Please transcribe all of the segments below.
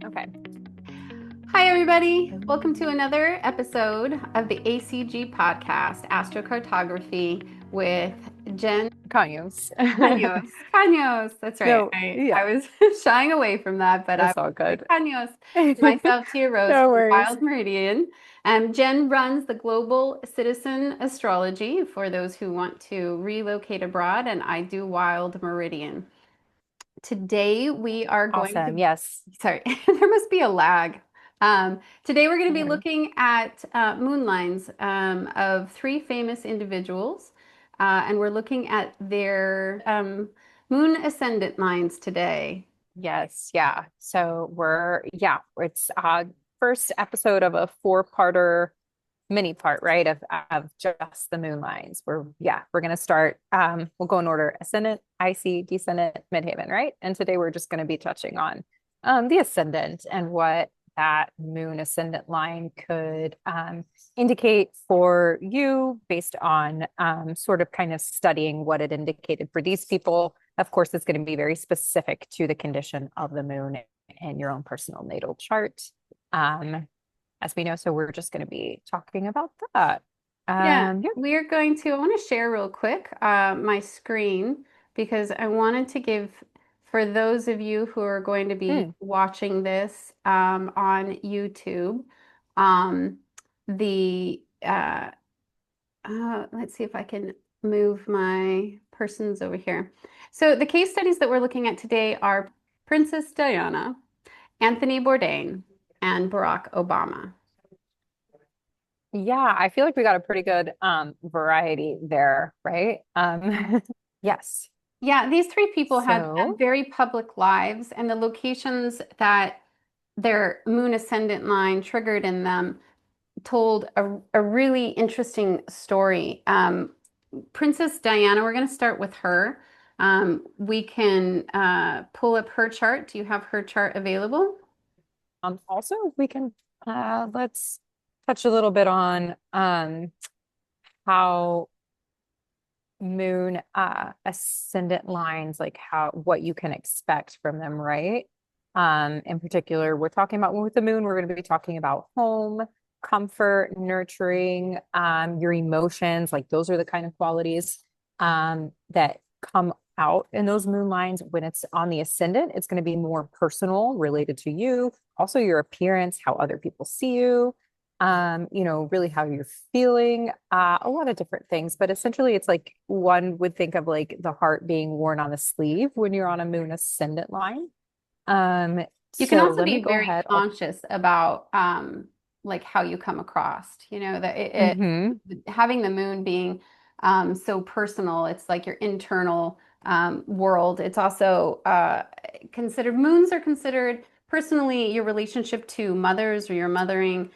Okay. Hi, everybody. Welcome to another episode of the ACG podcast, Astrocartography, with Jen Canhos. Canhos. Canhos, that's right. No, I yeah, was shying away from that, but I it's was all like, good. Canhos to myself, Tia Rose No from worries. Wild Meridian. Jen runs the Global Citizen Astrology for those who want to relocate abroad, and I do Wild Meridian. Today we are going Awesome. to, Yes. sorry, there must be a lag. Today we're going to No be worries. looking at moon lines of three famous individuals, and we're looking at their moon ascendant lines today. Yes. Yeah. So it's first episode of a four-parter mini part, right? Of just the moon lines. We're gonna start we'll go in order: ascendant, IC, descendant, midheaven, right? And today we're just gonna be touching on the ascendant and what that moon ascendant line could indicate for you based on sort of kind of studying what it indicated for these people. Of course, it's going to be very specific to the condition of the moon and your own personal natal chart. As we know. So we're just going to be talking about that. Yeah, Yeah. I want to share real quick my screen because I wanted to give, for those of you who are going to be Mm. watching this on YouTube, um, the, let's see if I can move my persons over here. So the case studies that we're looking at today are Princess Diana, Anthony Bourdain, and Barack Obama. Yeah, I feel like we got a pretty good variety there, right? Yes. Yeah, these three people had So, very public lives, and the locations that their moon ascendant line triggered in them told a really interesting story. Princess Diana, we're going to start with her. We can pull up her chart. Do you have her chart available? also we can let's touch a little bit on how moon ascendant lines, like how what you can expect from them, right? In particular, we're talking about with the moon, we're going to be talking about home, comfort, nurturing, your emotions, like those are the kind of qualities that come out in those moon lines. When it's on the ascendant, it's going to be more personal, related to you, also your appearance, how other people see you, really how you're feeling, a lot of different things. But essentially, it's like one would think of like the heart being worn on a sleeve when you're on a moon ascendant line. Um, You can so also let me be go very ahead. conscious about like how you come across, that Mhm. having the moon being so personal, it's like your internal world. It's also considered, moons are considered personally your relationship to mothers or your mothering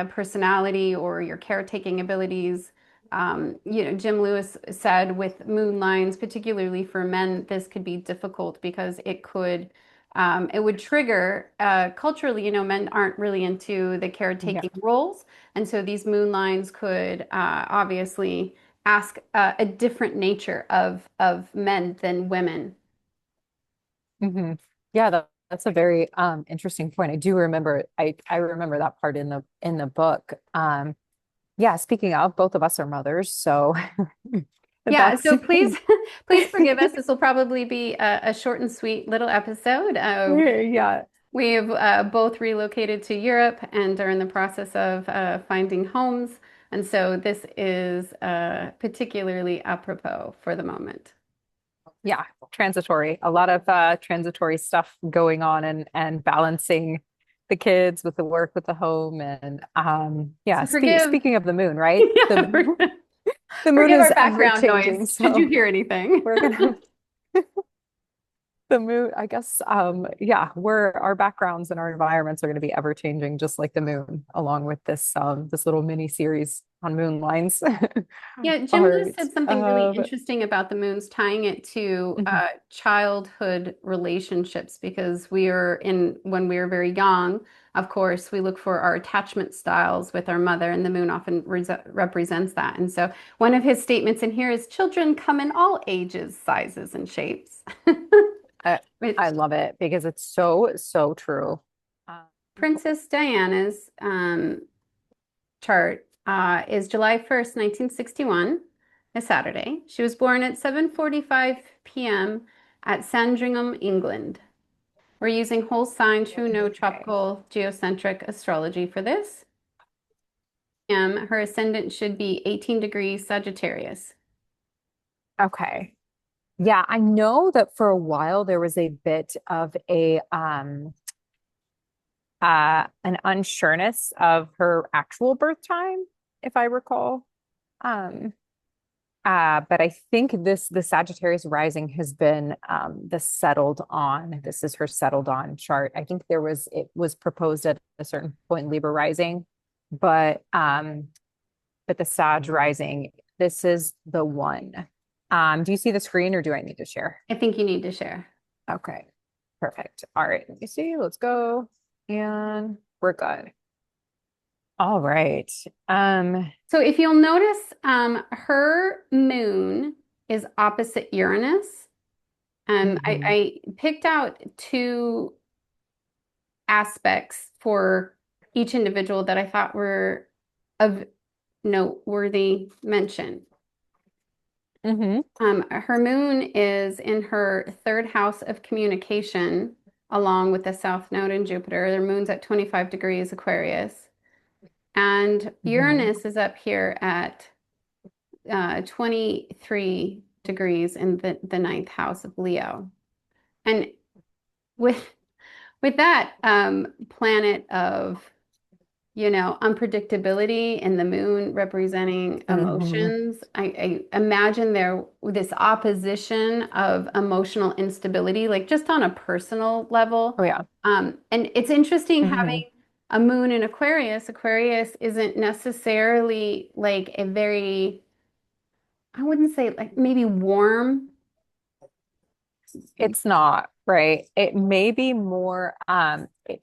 personality or your caretaking abilities. Jim Lewis said with moon lines, particularly for men, this could be difficult because it would trigger culturally, men aren't really into the Yeah. caretaking roles. And so these moon lines could obviously ask a different nature of men than women. hmm Yeah, that's a very interesting point. I do remember I remember that part in the book. Yeah, speaking of, both of us are mothers, so Yeah, that's so please, please forgive us. This will probably be a short and sweet little episode. yeah. We've both relocated to Europe and are in the process of finding homes. And so this is particularly apropos for the moment. Yeah, transitory. A lot of transitory stuff going on and balancing the kids with the work with the home and yeah, So forgive, speaking of the moon, right? yeah, The moon forgive is our ever background changing, noise. Should you so hear anything? we're gonna the moon, I guess, yeah, we're our backgrounds and our environments are going to be ever changing, just like the moon, along with this little mini series on moon lines. Yeah, All Jim Lewis right. said something really interesting about the moons, tying it to Mhm. childhood relationships, because when we are very young, of course, we look for our attachment styles with our mother, and the moon often represents that. And so one of his statements in here is children come in all ages, sizes, and shapes. I, I which love it because it's so, so true. Um, Princess Diana's chart is July 1st, 1961, a Saturday. She was born at 7:45 p.m. at Sandringham, England. We're using whole sign, true, no, okay. tropical, geocentric astrology for this. Her ascendant should be 18 degrees Sagittarius. Okay. Yeah, I know that for a while there was a bit of a an unsureness of her actual birth time, if I recall. Um but I think the Sagittarius rising has been the settled on. This is her settled on chart. I think it was proposed at a certain point in Libra rising, but the Sag rising, this is the one. Do you see the screen or do I need to share? I think you need to share. Okay, perfect. All right, let me see. Let's go. And we're good. All right. So if you'll notice, her moon is opposite Uranus. Mhm, I picked out two aspects for each individual that I thought were of noteworthy mention. mhm, Her moon is in her third house of communication, along with the South Node in Jupiter. Their moon's at 25 degrees Aquarius. And mhm. Uranus is up here at 23 degrees in the ninth house of Leo. And with that planet of unpredictability and the moon representing Mhm. emotions. I imagine there this opposition of emotional instability, like just on a personal level. Oh yeah. And it's interesting Mhm. having a moon in Aquarius. Aquarius isn't necessarily like a very, I wouldn't say like maybe warm. It's not, right? It may be more,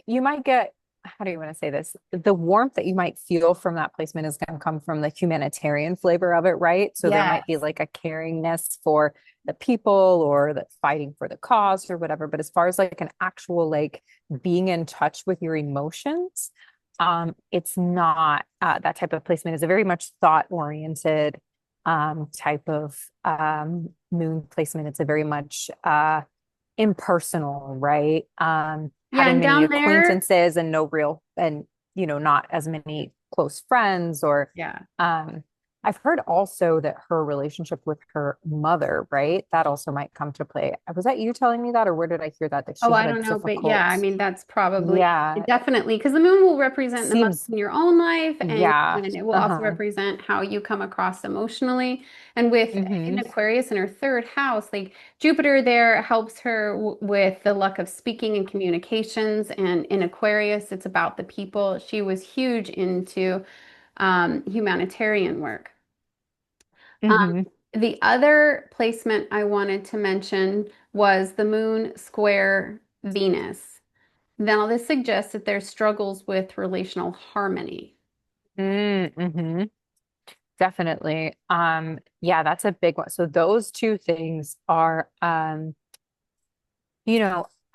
you might get, how do you want to say this? The warmth that you might feel from that placement is going to come from the humanitarian flavor of it, right? So there might be Yes. like a caringness for the people or the fighting for the cause or whatever. But as far as like an actual like being in touch with your emotions, it's not that type of placement is a very much thought oriented type of moon placement. It's a very much impersonal, right? Yeah, Having and many down there, acquaintances and no real and not as many close friends or yeah. um I've heard also that her relationship with her mother, right? That also might come to play. Was that you telling me that, or where did I hear that Oh, she I had a don't know, but yeah, I difficult, mean that's probably yeah, definitely because the moon will represent the month seems, in your own life, yeah, and it will also uh-huh. represent how you come across emotionally. And with in Mm-hmm. Aquarius in her third house, like Jupiter there helps her with the luck of speaking and communications. And in Aquarius, it's about the people. She was huge into humanitarian work. Um, Mm-hmm. the other placement I wanted to mention was the moon square Venus. Now, this suggests that there's struggles with relational harmony. Mm-hmm. Definitely. Yeah, that's a big one. So those two things are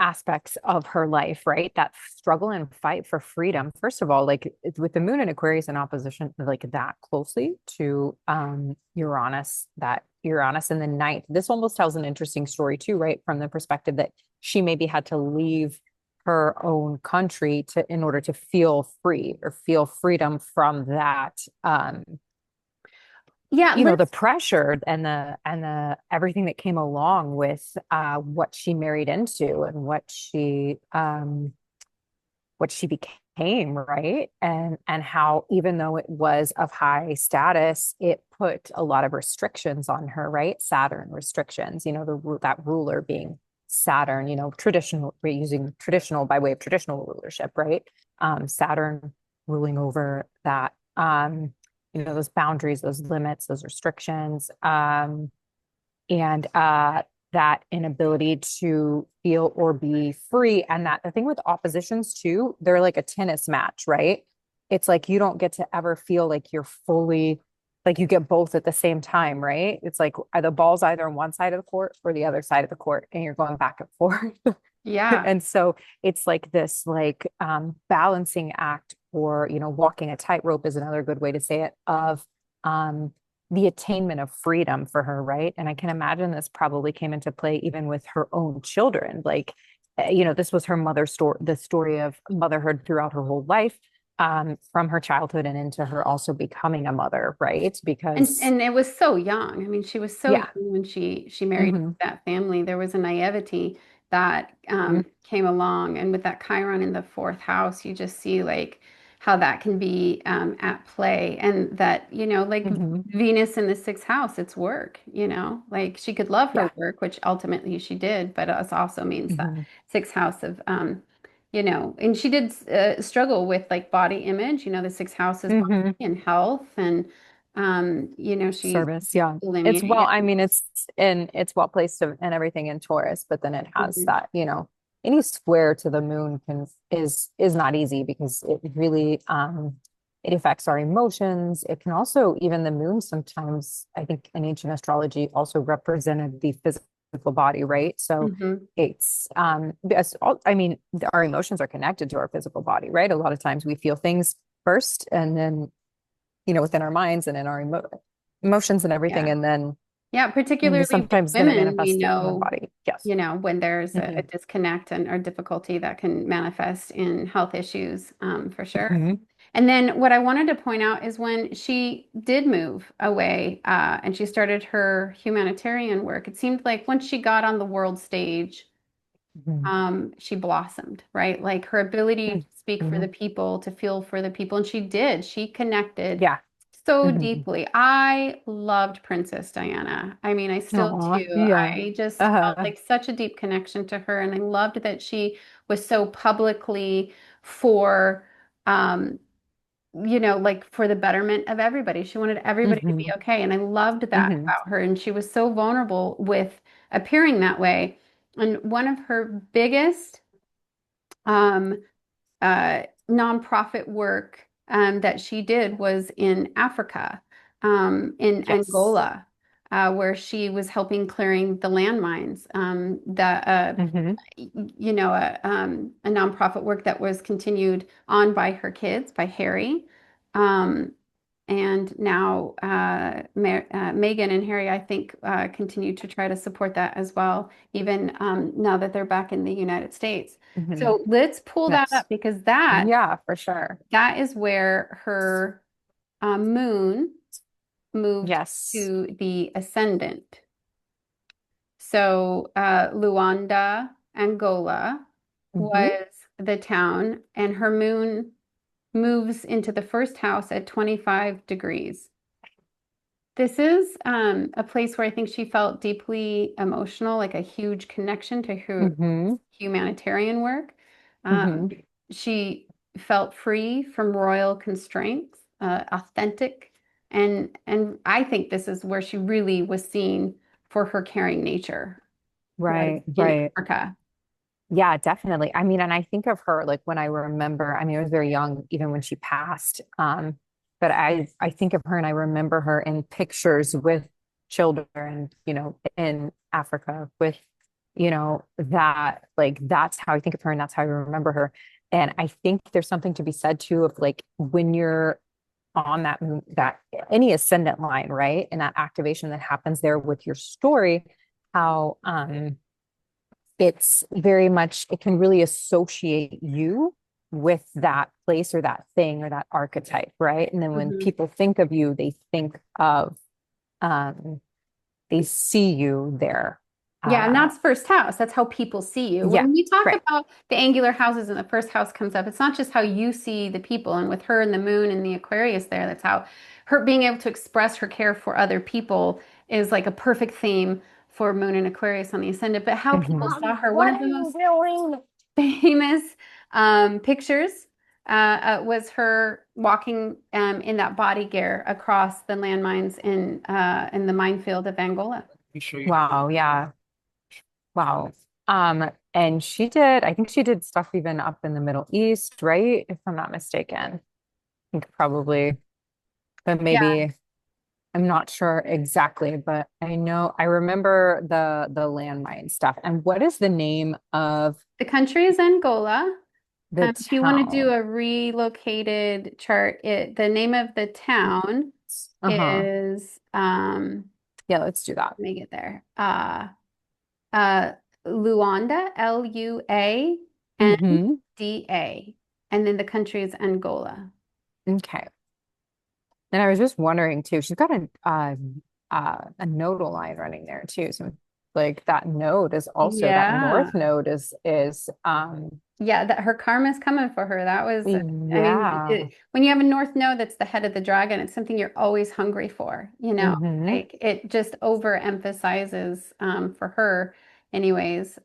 aspects of her life, right? That struggle and fight for freedom. First of all, like with the moon in Aquarius in opposition, like that closely to Uranus, that Uranus in the ninth. This almost tells an interesting story too, right? From the perspective that she maybe had to leave her own country to in order to feel free or feel freedom from that Yeah, the let's, pressure and the everything that came along with what she married into and what she became, right? And how even though it was of high status, it put a lot of restrictions on her, right? Saturn restrictions, that ruler being Saturn, traditional, we're using traditional by way of traditional rulership, right? Saturn ruling over that those boundaries, those limits, those restrictions, and that inability to feel or be free. And that the thing with oppositions too, they're like a tennis match, right? It's like you don't get to ever feel like you're fully like you get both at the same time, right? It's like the ball's either on one side of the court or the other side of the court, and you're going back and forth. Yeah. And so it's like this like balancing act, or walking a tightrope is another good way to say it, of um the attainment of freedom for her, right? And I can imagine this probably came into play even with her own children. Like, this was her mother's story, the story of motherhood throughout her whole life, from her childhood and into her also becoming a mother, right? Because And it was so young. I mean, she was so young yeah. when she married Hmm. that family. There was a naivety that Hmm. came along, and with that Chiron in the fourth house, you just see like how that can be at play, and that like Hmm. Venus in the sixth house, it's work. Like she could love her Yeah. work, which ultimately she did, but it also means that Hmm. sixth house of and she did struggle with like body image. The sixth house is body Hmm. and health, and she Service, yeah. It's linear. well, Yeah. I mean, it's well placed and everything in Taurus, but then it has Mhm. that, any square to the moon is not easy, because it really it affects our emotions. It can also, even the moon sometimes, I think in ancient astrology, also represented the physical body, right? So Mhm. it's I mean, our emotions are connected to our physical body, right? A lot of times we feel things first, and then within our minds and in our emotions and everything. Yeah. And then Yeah, particularly with sometimes then it women, we manifests in the know, body. Yes. when there's a Hmm. disconnect and or difficulty that can manifest in health issues, for sure. Hmm. And then what I wanted to point out is when she did move away, and she started her humanitarian work, it seemed like once she got on the world stage, Hmm. she blossomed, right? Like her ability to speak for Hmm. the people, to feel for the people, and she did. She connected Yeah. so Hmm. deeply. I loved Princess Diana. I mean, I still Oh, do. yeah. I just felt Uh, like such a deep connection to her, and I loved that she was so publicly for, um, like for the betterment of everybody. She wanted everybody to be hmm. okay, and I loved that Hmm. about her. And she was so vulnerable with appearing that way. And one of her biggest um, nonprofit work that she did was in Africa, in Yes. Angola, where she was helping clearing the landmines. Hmm. A nonprofit work that was continued on by her kids, by Harry. Um, and now Meghan and Harry, I think, continue to try to support that as well, even now that they're back in the United States. Hmm. So let's pull that Yes. up because that Yeah, for sure. that is where her moon moved Yes. to the ascendant. So Luanda, Angola Hmm. was the town, and her moon moves into the first house at 25 degrees. This is a place where I think she felt deeply emotional, like a huge connection to her Hmm. humanitarian work. Um, Hmm. she felt free from royal constraints, authentic, and I think this is where she really was seen for her caring nature, was Right, in right. Africa. Yeah, definitely. I mean, and I think of her like when I remember, I mean, I was very young even when she passed. But I think of her and I remember her in pictures with children, in Africa with, that like that's how I think of her and that's how I remember her. And I think there's something to be said too of like when you're on that any ascendant line, right? And that activation that happens there with your story, how it's very much, it can really associate you with that place or that thing or that archetype, right? And then when Mhm. people think of you, they think of, um, they see you there. Yeah, and Uh, that's first house. That's how people see you. yeah, When we talk right. about the angular houses and the first house comes up, it's not just how you see the people. And with her and the moon and the Aquarius there, that's how her being able to express her care for other people is like a perfect theme for Moon and Aquarius on the ascendant. But how Mhm. people saw Mommy, her, one what of are the you most doing? famous pictures was her walking in that body gear across the landmines in the minefield of Angola. Wow, yeah. Wow. And I think she did stuff even up in the Middle East, right? If I'm not mistaken. I think probably, but Yeah. maybe. I'm not sure exactly, but I know I remember the landmine stuff. And what is the name of The country is Angola. the If you want to do town? a relocated chart, the name of the town Uh-huh. is Yeah, let's do that. let me get there. Uh Luanda, Mm-hmm. Luanda, and then the country is Angola. Okay. And I was just wondering too, she's got a nodal line running there too. So like that node is also that Yeah. north node is Yeah, that her karma's coming for her. That was, I mean, yeah. when you have a north node that's the head of the dragon, it's something you're always hungry for, you know, Mm-hmm. like it just overemphasizes for her anyways.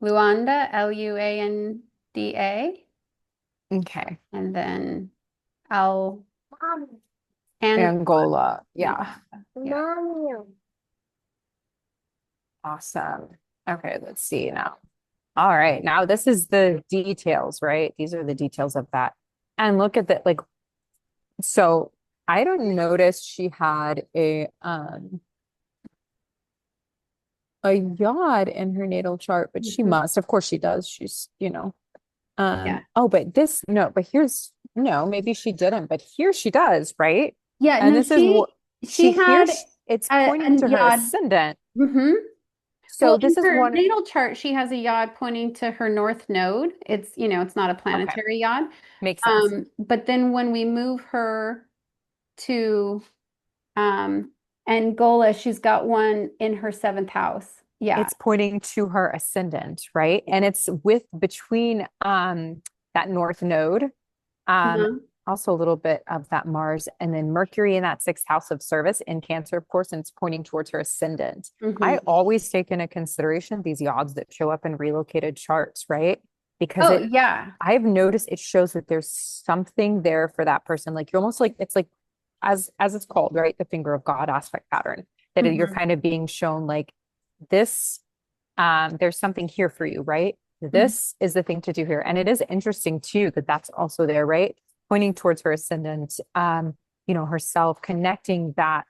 Luanda, Luanda, Okay. and then Al and Angola. Yeah. yeah. Awesome. Okay, let's see now. All right, now this is the details, right? These are the details of that. And look at that, like, so I don't notice she had a yod in her natal chart, but she Mhm. must. Of course she does. She's, Yeah. oh, but this no, but here's no, maybe she didn't, but here she does, right? Yeah, And no, this is what she she had hears it's a pointing to her yod. ascendant. Hmm. Well, So in this is her one, natal chart, she has a yod pointing to her north node. It's not a okay, planetary yod. makes sense. But then when we move her to um, Angola, she's got one in her seventh house. Yeah. It's pointing to her ascendant, right? And it's with between that north node, um, Uh-huh. also a little bit of that Mars, and then Mercury in that sixth house of service in Cancer, of course, and it's pointing towards her ascendant. I Hmm. always take into consideration these odds that show up in relocated charts, right? Because Oh, it yeah. I've noticed it shows that there's something there for that person. Like you're almost like it's like as it's called, right? The finger of God aspect pattern. That you're Hmm. kind of being shown like this there's something here for you, right? Hmm. This is the thing to do here. And it is interesting too that that's also there, right? Pointing towards her ascendant, herself connecting that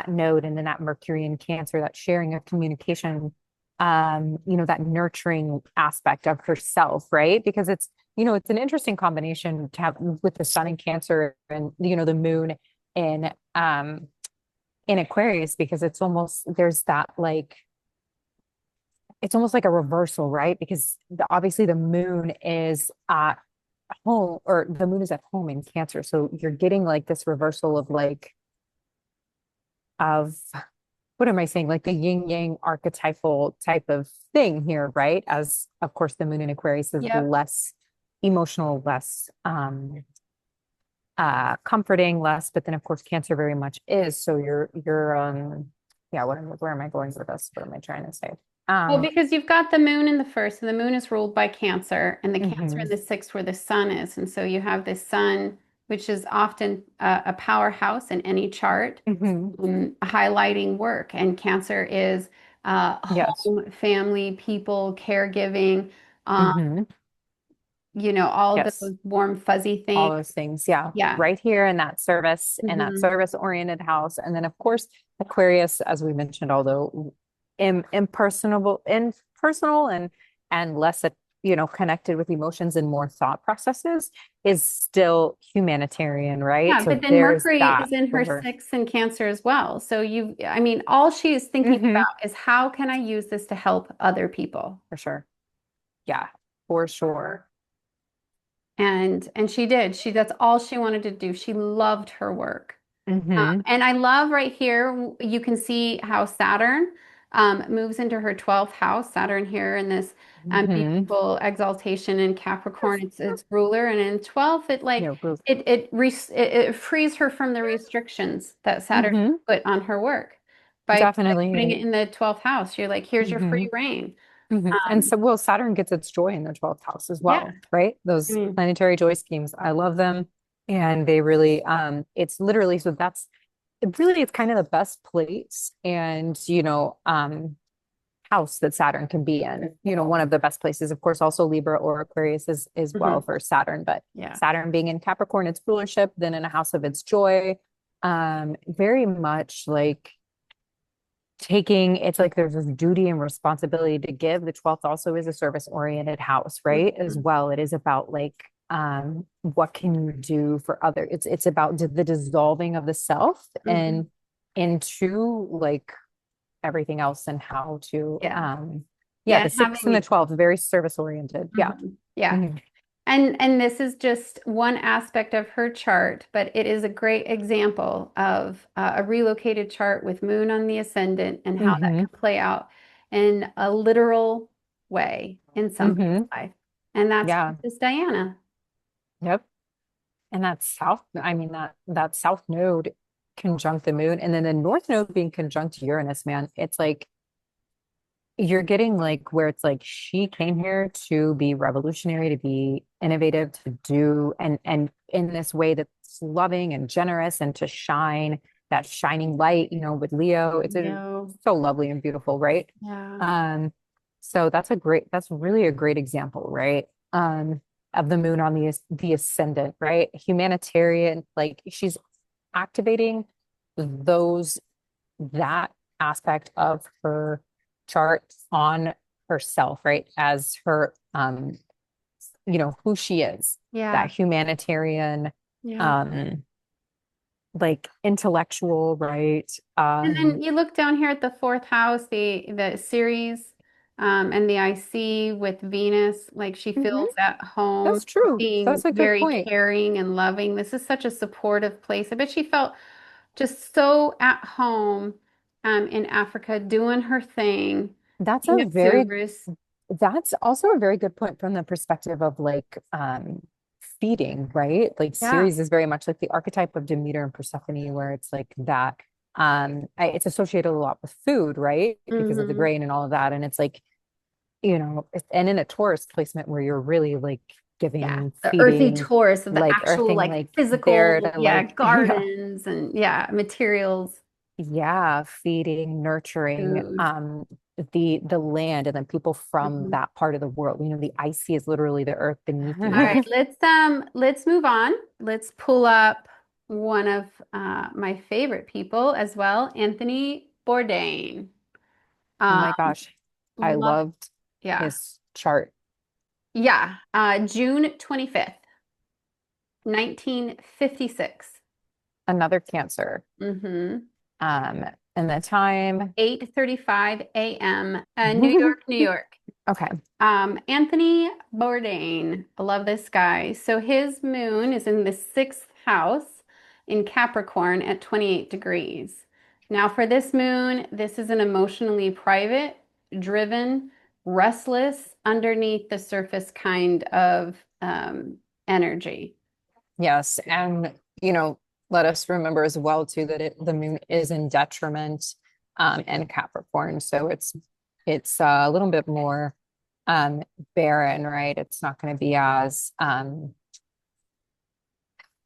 node and then that Mercury in Cancer, that sharing of communication, that nurturing aspect of herself, right? Because it's an interesting combination to have with the sun in Cancer and the moon in in Aquarius because it's almost there's that like it's almost like a reversal, right? Because obviously the moon is at home or the moon is at home in Cancer. So you're getting like this reversal of what am I saying? Like the yin yang archetypal type of thing here, right? As of course the moon in Aquarius is Yep. less emotional, less comforting, less, but then of course Cancer very much is. So you're yeah, where am I going with this? What am I trying to say? Well, Um, because you've got the moon in the first, and the moon is ruled by Cancer, and the Cancer in mhm, the sixth where the sun is. And so you have this sun, which is often a powerhouse in any chart, mhm. highlighting work. And Cancer is Yes. home, family, people, caregiving, um, Hmm. all of Yes. those warm, fuzzy All things. those things. Yeah. Yeah. Right here in that Hmm. service oriented house. And then, of course, Aquarius, as we mentioned, although impersonal and less, connected with emotions and more thought processes, is still humanitarian, right? Yeah, So but then there's Mercury that is in for her her. sixth in Cancer as well. So I mean, all she's thinking Hmm. about is how can I use this to help other people? For sure. Yeah, for sure. And she did. That's all she wanted to do. She loved her work. Hmm. And I love right here, you can see how Saturn moves into her 12th house. Saturn here in this Hmm. beautiful exaltation in Capricorn, it's ruler, and in 12th, Yeah, both. it frees her from the restrictions that Saturn Hmm. put on her work by Definitely. putting it And in the 12th house. You're like, here's your hmm free reign. And Um, so, well, Saturn gets its joy in the 12th house as yeah, well, right? I Those mean, planetary joy schemes. I love them. And they really, it's literally, so it's kind of the best place and, house that Saturn can be in. One of the best places, of course, also Libra or Aquarius is well mhm, for Saturn, but yeah. Saturn being in Capricorn, its rulership, then in a house of its joy. very much like taking, it's like there's this duty and responsibility to give. The 12th also is a service oriented house, right? As Mhm. well. It is about like what can you do for other, it's about the dissolving of the self Mhm. and into like everything else and how to Yeah. yeah, Yeah, the and sixth and the having 12th, very service oriented. Yeah. yeah. Mhm. And this is just one aspect of her chart, but it is a great example of a relocated chart with Moon on the ascendant and how that Mhm. can play out in a literal way in somebody's Mhm. life. And that's Yeah. Princess Diana. Yep. And that south, I mean that south node conjunct the moon and then the north node being conjunct Uranus, man. It's like you're getting like where it's like she came here to be revolutionary, to be innovative, to do and in this way that's loving and generous and to shine that shining light, with Leo. It's No. so lovely and beautiful, right? Yeah. Um, so that's really a great example, right? Of the moon on the ascendant, right? Humanitarian, like she's activating those that aspect of her chart on herself, right? As her who she is, Yeah. that humanitarian, Yeah. um, like intellectual, right? And then you look down here at the fourth house, the series, and the IC with Venus, like she Mhm. feels at home, That's true. being That's a good very point. caring and loving. This is such a supportive place. I bet she felt just so at home, in Africa, doing her thing, That's being a of very service. That's also a very good point from the perspective of like feeding, right? Like Yeah. Ceres is very much like the archetype of Demeter and Persephone, where it's like that it's associated a lot with food, right? Because of the Hmm. grain and all of that. And it's like, and in a Taurus placement where you're really like Yeah. giving, The earthy feeding, Taurus of the like actual, earthing, like like there physical, to yeah, like, yeah, gardens and yeah, materials, yeah, feeding, nurturing, food. the land and then people from Mhm. that part of the world. The icy is literally the earth beneath All right, you. let's move on. Let's pull up one of my favorite people as well, Anthony Bourdain. Oh Um, my gosh, I love, loved yeah, his chart. yeah. June 25th, 1956. Another Cancer. Mm-hmm. Um, and the time. 8:35 a.m. New York, New York. Okay. Anthony Bourdain, I love this guy. So his moon is in the sixth house in Capricorn at 28 degrees. Now, for this moon, this is an emotionally private, driven, restless, underneath the surface kind of energy. Yes, and let us remember as well too that the moon is in detriment and Capricorn, so it's a little bit more um barren, right? It's not going to be as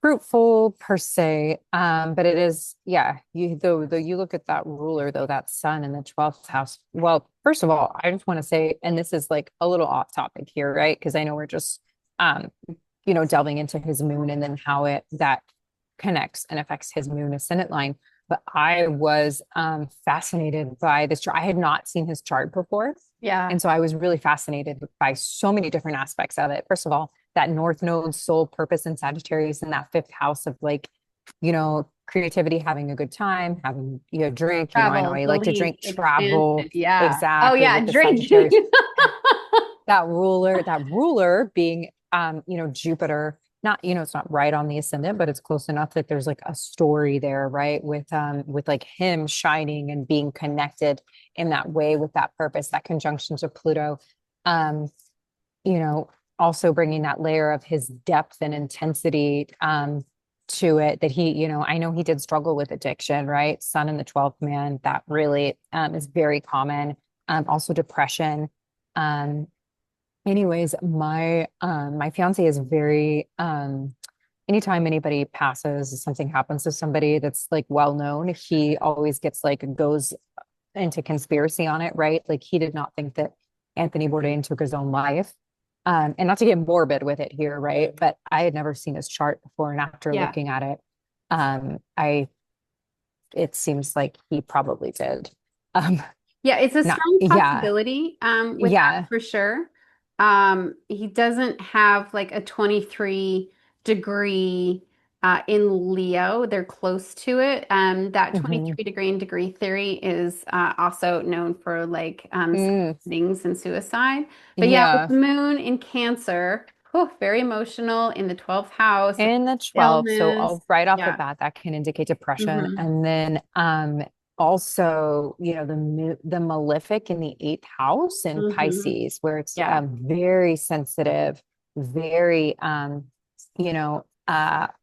fruitful per se. But it is, yeah, though you look at that ruler though, that sun in the 12th house. Well, first of all, I just want to say, and this is like a little off topic here, right? Because I know we're just um, delving into his moon and then how it that connects and affects his moon ascendant line. But I was fascinated by this chart. I had not seen his chart before. Yeah, And so I was really fascinated by so many different aspects of it. First of all, that North Node, soul, purpose, and Sagittarius in that fifth house of like, creativity, having a good time, having drink. I know travel, I like to belief, drink, expansion. travel, Yeah. Oh exactly yeah, with the drinking. Sagittarius. That ruler being Jupiter, not, it's not right on the ascendant, but it's close enough that there's like a story there, right? With like him shining and being connected in that way with that purpose, that conjunction to Pluto. Um, you know, Also bringing that layer of his depth and intensity to it that I know he did struggle with addiction, right? Sun in the 12th man, that really is very common. Also depression. Um, Anyways, my fiance is very anytime anybody passes, something happens to somebody that's like well known, he always gets like goes into conspiracy on it, right? Like he did not think that Anthony Bourdain took his own life. And not to get morbid with it here, right? But I had never seen his chart before, and after Yeah. looking at it, I it seems like he probably did. Um, Yeah, it's a not, strong yeah, possibility with that yeah. for sure. He doesn't have like a 23 degree in Leo. They're close to it. That Hmm. 23 degree in degree theory is also known for like Mm, things and suicide. But yeah, with yeah. the moon in Cancer, whew, very emotional in the 12th house, In the 12th, so illness. right off the Yeah. bat, that can indicate depression. Hmm. And then also, the malefic in the eighth house in Hmm. Pisces, where it's Yeah. very sensitive, very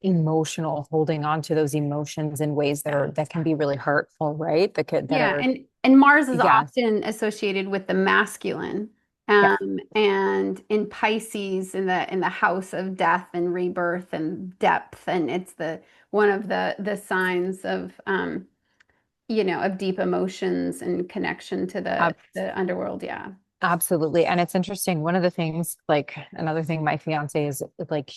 emotional, holding on to those emotions in ways that Yeah. are that can be really hurtful, right? That Yeah, are, and Mars is yeah, often associated with the masculine. yeah, And in Pisces in the house of death and rebirth and depth, and it's the one of the signs of of deep emotions and connection to the underworld. Yeah. absolutely. And it's interesting. One of the things, like another thing my fiance is like,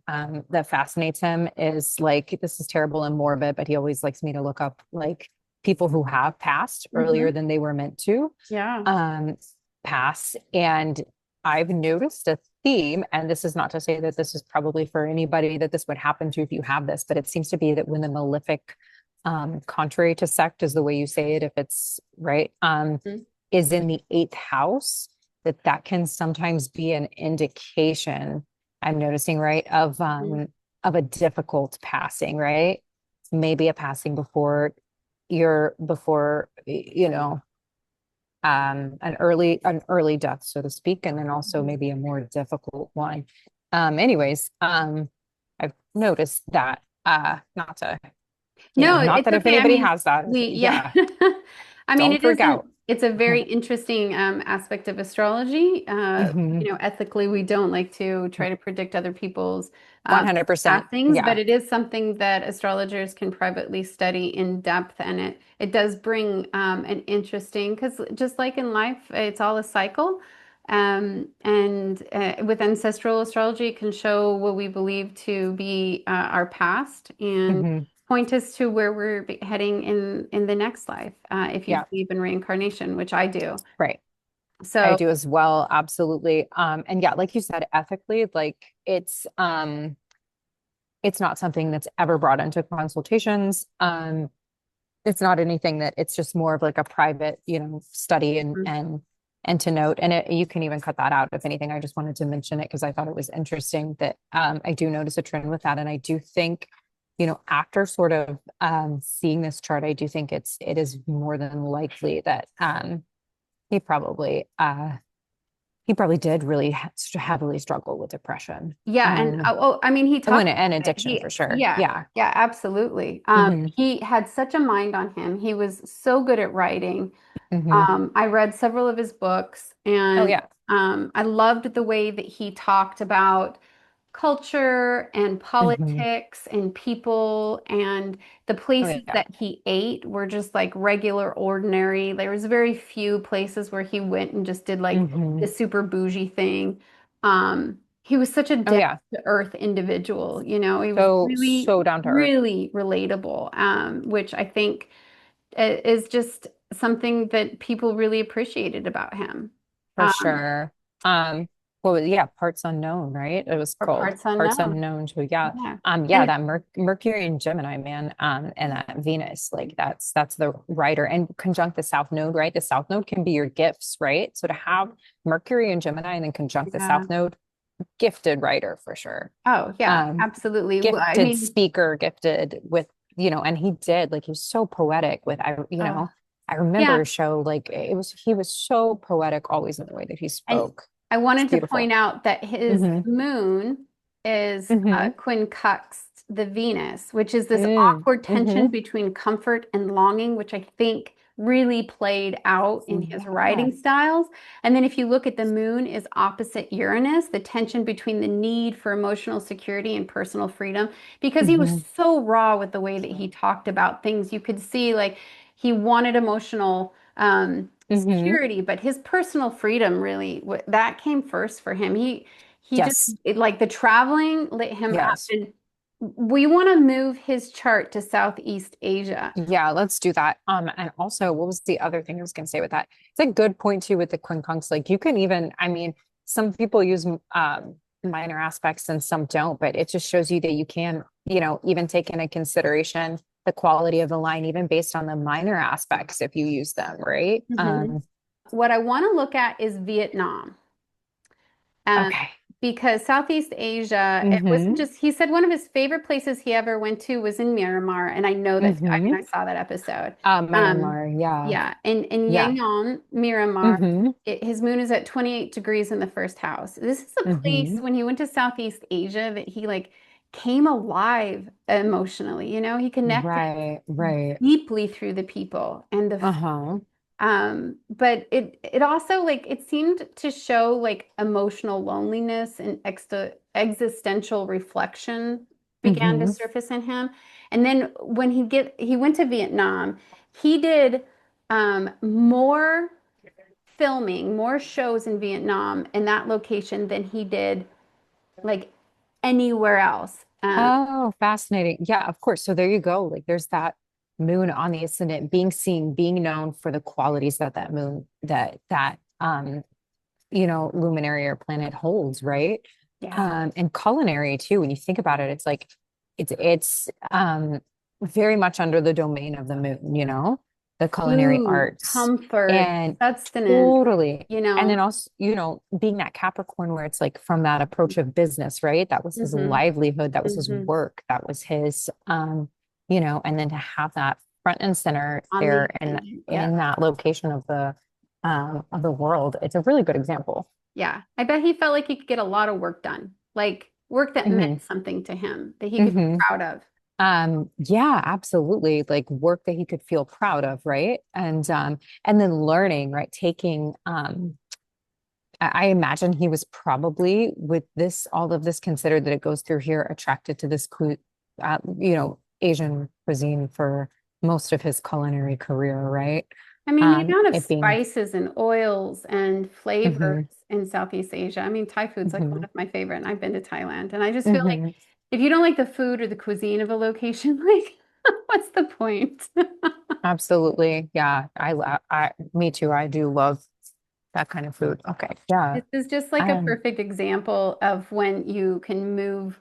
that fascinates him is like, this is terrible and morbid, but he always likes me to look up like people who have passed earlier Hmm. than they were meant to Yeah. um, pass. And I've noticed a theme, and this is not to say that this is probably for anybody that this would happen to if you have this, but it seems to be that when the malefic, contrary to sect is the way you say it, if it's right, Mhm. is in the eighth house, that can sometimes be an indication, I'm noticing, right, of a difficult passing, right? Maybe a passing before an early death, so to speak, and then also Mhm. maybe a more difficult one. Anyways, I've noticed that, not to, No, not it's that if okay. I anybody mean, has that, yeah. yeah, I mean, don't it freak isn't, out. it's a very interesting aspect of astrology. Hmm. Ethically, we don't like to try to predict other people's 100%. passings, but Yeah. it is something that astrologers can privately study in depth, and it does bring an interesting, because just like in life, it's all a cycle. And with ancestral astrology, it can show what we believe to be our past and Hmm. point us to where we're heading in the next life, if you Yeah. believe in reincarnation, which I do. Right. I So do as well. Absolutely. And yeah, like you said, ethically, like it's not something that's ever brought into consultations. It's not anything that, it's just more of like a private, study and to note. And you can even cut that out if anything. I just wanted to mention it because I thought it was interesting that, I do notice a trend with that. And I do think, after sort of seeing this chart, I do think it is more than likely that he probably he probably did really heavily struggle with depression. yeah, and I mean, he And talked and about it. addiction for sure. Yeah, Yeah. yeah, absolutely. Hmm. He had such a mind on him. He was so good at writing. Hmm. I read several of his books, Oh and yeah. I loved the way that he talked about culture and Hmm. politics and people, and the Oh places yeah. that he ate were just like regular, ordinary. There was very few places where he went and just did like Hmm. the super bougie thing. He was such a Oh down yeah. to earth individual, he was So really, so down to earth. really relatable, which I think is just something that people really appreciated about him. For Um, sure. Yeah, Parts Unknown, right? It was for called parts Parts unknown. Unknown. So yeah. Yeah. Yeah, And that Mercury and Gemini, man, and that Venus, like that's the writer, and conjunct the South Node, right? The South Node can be your gifts, right? So to have Mercury and Gemini and then conjunct the yeah. South Node, gifted writer for sure. Oh, yeah, Um, absolutely. I Gifted mean, speaker, gifted with, and he did, like, he was so poetic with, oh, I remember yeah. a show, like, he was so poetic always in the way that he And spoke. I It's wanted to point beautiful. out that his Hmm. moon is Hmm. quincunxed the Venus, which is this Mm. awkward tension Hmm. between comfort and longing, which I think really played out in his Yeah. writing styles. And then if you look at the moon is opposite Uranus, the tension between the need for emotional security and personal freedom, because he was Hmm. so raw with the way that he talked about things. You could see like he wanted emotional Hmm. security, but his personal freedom really that came first for him. He just Yes. like the traveling lit him up, Yes. and we want to move his chart to Southeast Asia. Yeah, let's do that. And also, what was the other thing I was going to say with that? It's a good point too with the quincunx. Like you can even, I mean, some people use minor aspects and some don't, but it just shows you that you can, even take into consideration the quality of the line, even based on the minor aspects if you use them, right? Mhm. What I want to look at is Vietnam. Um, Okay. because Southeast Asia, it wasn't Mm-hmm. just, he said one of his favorite places he ever went to was in Myanmar. And I know that, I Mm-hmm. mean, I saw that episode. Um, Myanmar, yeah. yeah, in Yeah. Yangon, Myanmar, Mm-hmm. his moon is at 28 degrees in the first house. This is a place Mm-hmm. when he went to Southeast Asia that he like came alive emotionally. He connected Right, right. deeply through the people and the Uh-huh. but it also like it seemed to show like emotional loneliness and existential reflection began to Mm-hmm. surface in him. And then when he went to Vietnam, he did more filming, more shows in Vietnam in that location than he did like anywhere else. Oh, fascinating. Yeah, of course. So there you go. Like there's that moon on the ascendant being seen, being known for the qualities that that moon luminary or planet holds, right? Yeah. And culinary too. When you think about it, it's like it's very much under the domain of the moon, the culinary Food, arts. comfort, And sustenance, totally. you And then know. also, being that Capricorn where it's like from that approach of business, right? That was his hmm livelihood, that was his hmm work, that was his and then to have that front and center On the there in ascendant. Yeah. in that location of the world. It's a really good example. Yeah. I bet he felt like he could get a lot of work done, like work that meant Hmm. something to him that he could be Hmm. proud of. Yeah, absolutely. Like work that he could feel proud of, right? And then learning, right? Taking I imagine he was probably with this, all of this considered that it goes through here, attracted to this, Asian cuisine for most of his culinary career, right? I mean, the amount of It being, spices and oils and flavors hmm in Southeast Asia. I mean, Thai food's like one hmm of my favorite, and I've been to Thailand. And I just feel like hmm if you don't like the food or the cuisine of a location, like, what's the point? absolutely. Yeah. Me too. I do love that kind of food. Okay. Yeah. This is just like a Um, perfect example of when you can move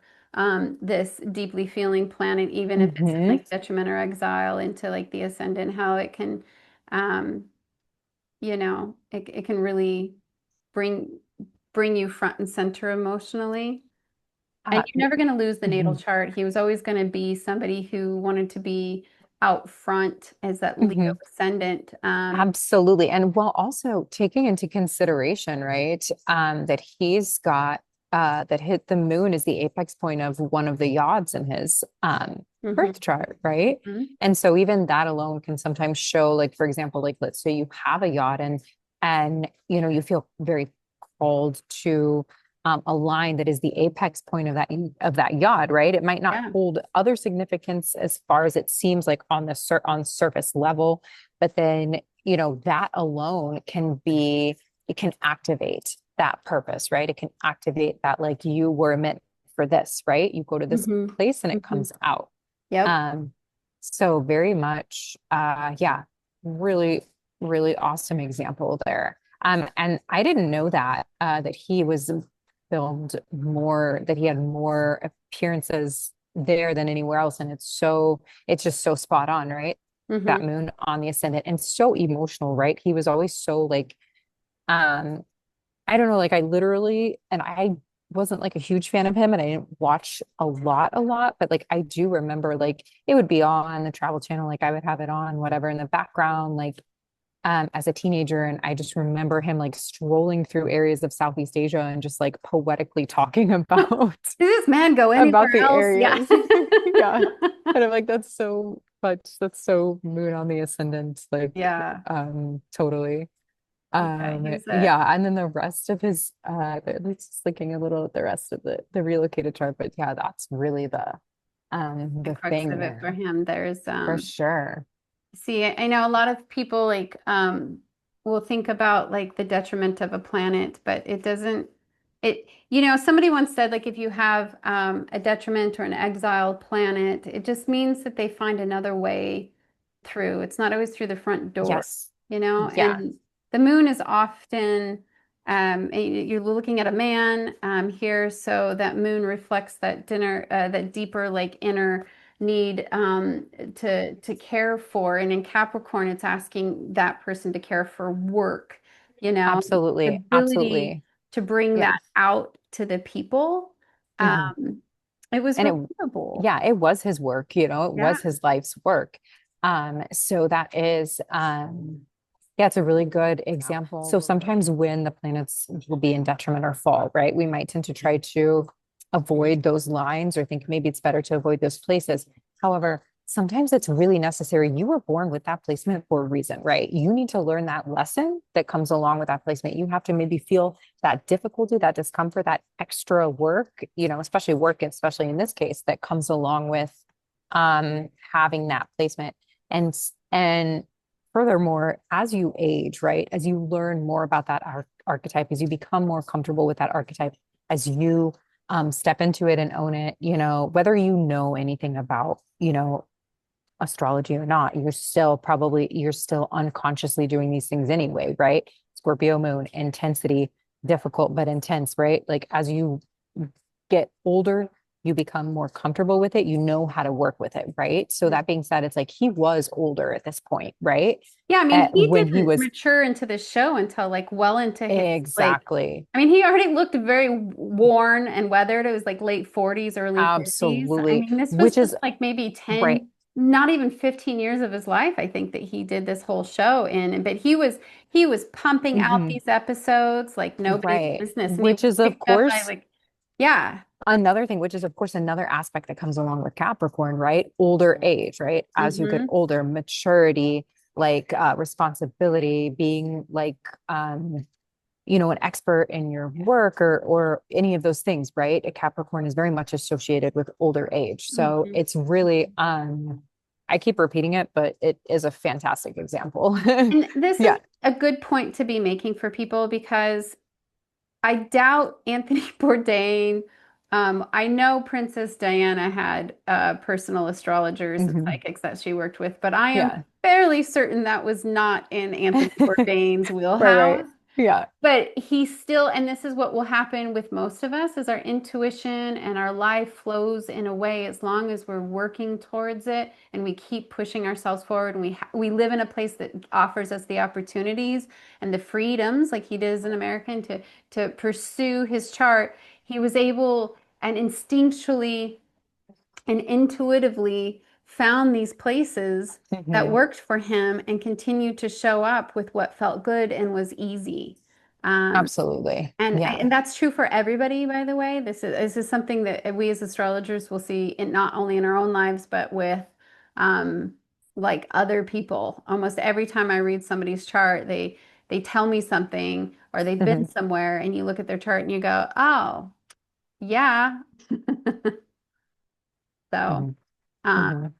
this deeply feeling planet, even if it's in hmm like detriment or exile, into like the ascendant, how it can, um, it can really bring bring you front and center emotionally. And uh, you're never going to lose the natal mhm, chart. He was always going to be somebody who wanted to be out front as that Leo mhm. ascendant. Absolutely. And while also taking into consideration, right, that he's got that hit the moon is the apex point of one of the yods in his Mhm, birth chart, right? mhm. And so even that alone can sometimes show, like, for example, like let's say you have a yod and you feel very called to a line that is the apex point of that yod, right? It might not Yeah. hold other significance as far as it seems like on the on surface level, but then that alone it can activate that purpose, right? It can activate that, like, you were meant for this, right? You go to this Mhm, place and it mhm. comes out. Yep. Um, so very much, yeah, really, really awesome example there. And I didn't know that he was filmed more, that he had more appearances there than anywhere else. And it's just so spot on, right? That Mhm. moon on the ascendant and so emotional, right? He was always so like, um, I don't know, like I literally, and I wasn't like a huge fan of him and I didn't watch a lot, but like I do remember like it would be on the Travel Channel, like I would have it on, whatever, in the background, like as a teenager. And I just remember him like strolling through areas of Southeast Asia and just like poetically talking about Does this man go about anywhere the else? Yeah. areas. Yeah. And I'm like, that's so moon on the ascendant, like Yeah. totally. Yeah. He's a Yeah, and then the rest of his let's just thinking a little at the rest of the relocated chart, but yeah, that's really the the crux thing of it for there him. There's for sure. see, I know a lot of people like will think about like the detriment of a planet, but Somebody once said, like, if you have a detriment or an exiled planet, it just means that they find another way through. It's not always through the front door, Yes. Yeah. and the moon is often, you're looking at a man here, so that moon reflects that deeper, like, inner need to care for. And in Capricorn, it's asking that person to care for work, the Absolutely. ability Absolutely. to bring Yeah. that out to the people. Mhm. Um, it was And relatable. yeah, it was his work, it Yeah. was his life's work. So that is, yeah, it's a really good example. So sometimes when the planets will be in detriment or fall, right, we might tend to try to avoid those lines or think maybe it's better to avoid those places. However, sometimes it's really necessary. You were born with that placement for a reason, right? You need to learn that lesson that comes along with that placement. You have to maybe feel that difficulty, that discomfort, that extra work, especially work, especially in this case, that comes along with having that placement. And furthermore, as you age, right, as you learn more about that archetype, as you become more comfortable with that archetype, as you step into it and own it, whether you know anything about, astrology or not, you're still unconsciously doing these things anyway, right? Scorpio moon, intensity, difficult but intense, right? Like as you get older, you become more comfortable with it. You know how to work with it, right? So that being said, it's like he was older at this point, right? Yeah, I mean, At, he when he didn't was mature into the show until, like, well into his, like, exactly, I mean, he already looked very worn and weathered. It was like late 40s, early 50s. I absolutely, mean, this was which just is like maybe right. 10, not even 15 years of his life, I think, that he did this whole show in. But he was pumping out Mhm. these episodes like nobody's Right. business. And he was Which is, of picked up by, course, like, yeah. another thing, which is, of course, another aspect that comes along with Capricorn, right? Older age, right? As you get Hmm. older, maturity, like responsibility, being like, an expert in your work or any of those things, right? A Capricorn is very much associated with older age. So Hmm. it's really, I keep repeating it, but it is a fantastic example. And this is Yeah. a good point to be making for people because I doubt Anthony Bourdain. I know Princess Diana had personal astrologers and Mhm. psychics that she worked with, but I am Yeah. fairly certain that was not in Anthony Bourdain's Right, right. wheelhouse. Yeah. But he still, and this is what will happen with most of us, is our intuition and our life flows in a way as long as we're working towards it and we keep pushing ourselves forward and we live in a place that offers us the opportunities and the freedoms like he did as an American to pursue his chart. He was able and instinctually and intuitively found these places that Mhm. worked for him and continued to show up with what felt good and was easy. Um, Absolutely. and Yeah. that's true for everybody, by the way. This is something that we as astrologers will see in not only in our own lives, but with um, like other people. Almost every time I read somebody's chart, they tell me something or they've been Mhm. somewhere, and you look at their chart and you go, "Oh, yeah." So, Mhm. um, Mhm.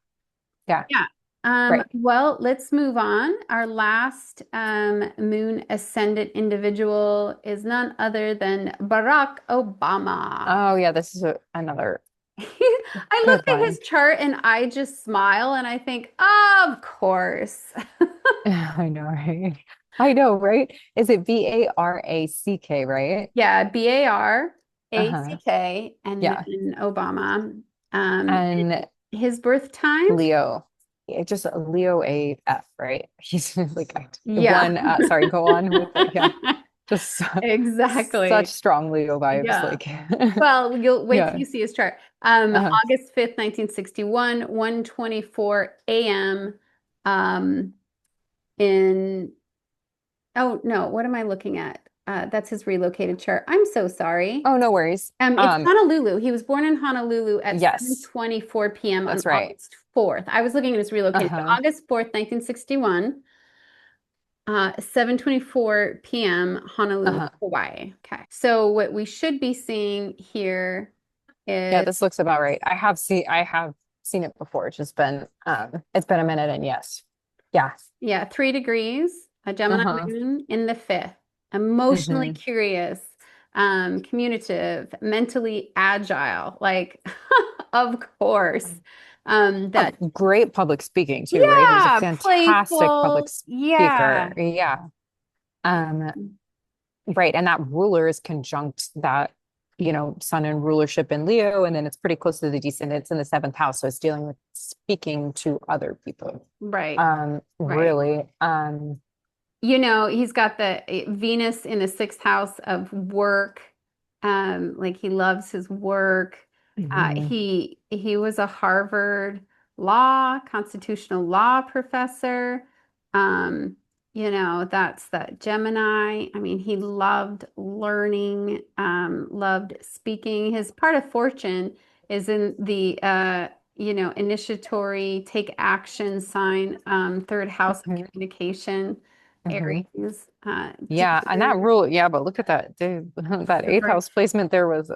Yeah. yeah. Right. Well, let's move on. Our last moon ascendant individual is none other than Barack Obama. Oh, yeah. This is another I good look at his one. chart and I just smile and I think, of course. I know, right? I know, right? Is it Varack, right? Yeah, Uh-huh. Barack and Yeah. then Obama. And His birth time? Leo. It just Leo AF, right? He's like Yeah. one sorry, go on with it. Yeah. Just such Exactly. strong Leo vibes. Yeah. Like Well, you'll wait till yeah. you see his chart. Uh-huh. August 5th, 1961, 1:24 a.m. Um, in Oh no, what am I looking at? That's his relocated chart. I'm so sorry. Oh, no worries. It's Honolulu. He was born in Honolulu at Yes, 7:24 p.m. on that's right. August 4th. I was looking at his relocated. So Uh-huh. August 4th, 1961, 7:24 p.m. Honolulu, Uh-huh. Hawaii. Okay. So what we should be seeing here Yeah, is, this looks about right. I have seen it before. It's been a minute and yes. Yeah. yeah, 3 degrees, a Gemini Uh-huh. moon in the fifth, emotionally Hmm. curious, communicative, mentally agile, like of course. Oh, That great public speaking too, right? He was a yeah, fantastic public playful. speaker. Yeah. Yeah. Um, right. And that ruler is conjunct that, sun and rulership in Leo, and then it's pretty close to the descendants in the seventh house. So it's dealing with speaking to other people. Right. Right. Really. He's got the Venus in the sixth house of work. Like he loves his work. Mhm, He was a Harvard law, constitutional law professor. Um, that's that Gemini. I mean, he loved learning, loved speaking. His part of fortune is in the initiatory, take action sign, third house of mhm, communication. mhm. Aries, Yeah, and that Jupiter, rule, yeah, but look at that, dude. That eighth Super. house placement there was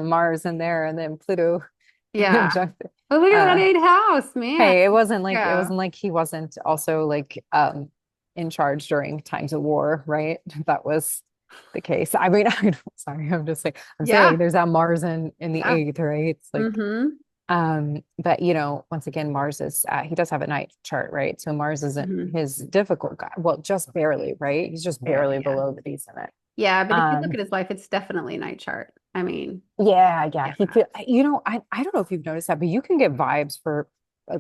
Mars in there, and then Pluto Yeah. conjunct. Oh, look at that Uh, eighth house, man. hey, it Yeah. wasn't like he wasn't also like in charge during times of war, right? That was the case. I mean, sorry, I'm saying Yeah. there's that Mars in the Yeah. eighth, right? It's like Mm-hmm. but once again, Mars is he does have a night chart, right? So Mars isn't Mm-hmm. his difficult guy. Well, just barely, right? He's just barely Barely, yeah. below the descendant. Yeah, but if you look Um, at his life, it's definitely a night chart. I mean, yeah, yeah. he could, I don't know if you've noticed that, but you can get vibes for